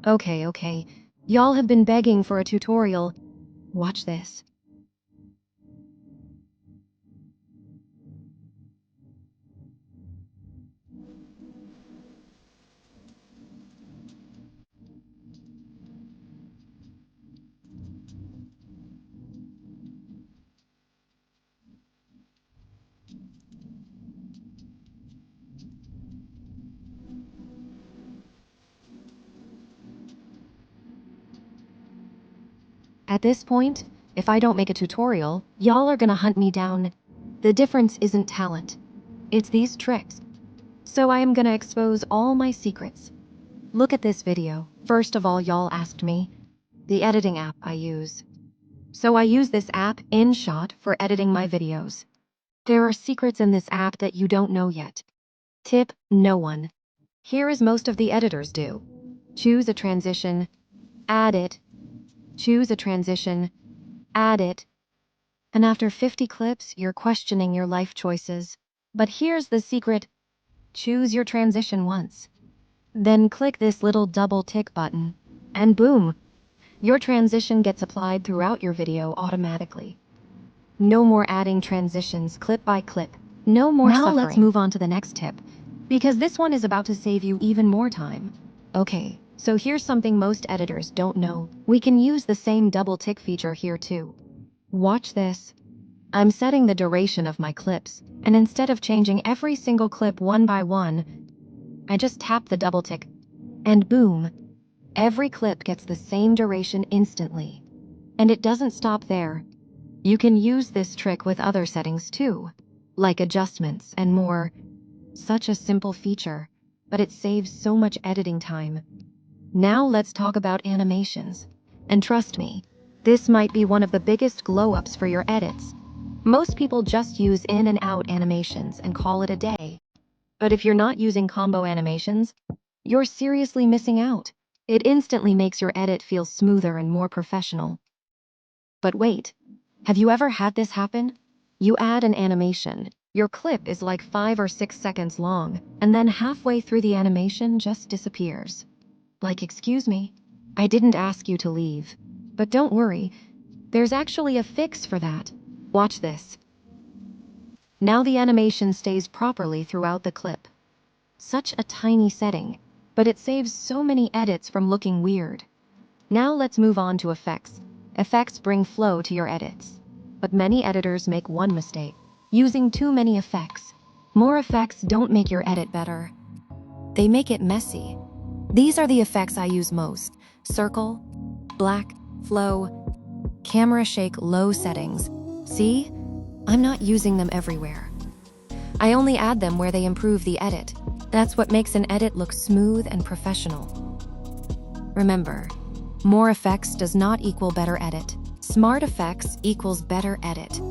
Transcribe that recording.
Okay. Y'all have been begging for a tutorial. Watch this. At this point, if I don't make a tutorial, y'all are gonna hunt me down. The difference isn't talent. It's these tricks. So I am gonna expose all my secrets. Look at this video. First of all, y'all asked me the editing app I use. So I use this app, InShot, for editing my videos. There are secrets in this app that you don't know yet. Tip: no one. Here is most of the editors do. Choose a transition, add it, choose a transition, add it, and after 50 clips, you're questioning your life choices. But here's the secret: choose your transition once. Then click this little double tick button, and boom, your transition gets applied throughout your video automatically. No more adding transitions clip by clip. No more suffering. Now let's move on to the next tip, because this one is about to save you even more time. Okay, so here's something most editors don't know. We can use the same double tick feature here too. Watch this. I'm setting the duration of my clips, and instead of changing every single clip one by one, I just tap the double tick, and boom, every clip gets the same duration instantly. And it doesn't stop there. You can use this trick with other settings too, like adjustments and more. Such a simple feature, but it saves so much editing time. Now let's talk about animations. And trust me, this might be one of the biggest glow-ups for your edits. Most people just use in and out animations and call it a day. But if you're not using combo animations, you're seriously missing out. It instantly makes your edit feel smoother and more professional. But wait, have you ever had this happen? You add an animation, your clip is like 5 or 6 seconds long, and then halfway through the animation just disappears. Like, excuse me, I didn't ask you to leave. But don't worry, there's actually a fix for that. Watch this. Now the animation stays properly throughout the clip. Such a tiny setting, but it saves so many edits from looking weird. Now let's move on to effects. Effects bring flow to your edits. But many editors make one mistake: using too many effects. More effects don't make your edit better. They make it messy. These are the effects I use most: circle, black, flow, camera shake, low settings. See? I'm not using them everywhere. I only add them where they improve the edit. That's what makes an edit look smooth and professional. Remember, more effects does not equal better edit. Smart effects equals better edit.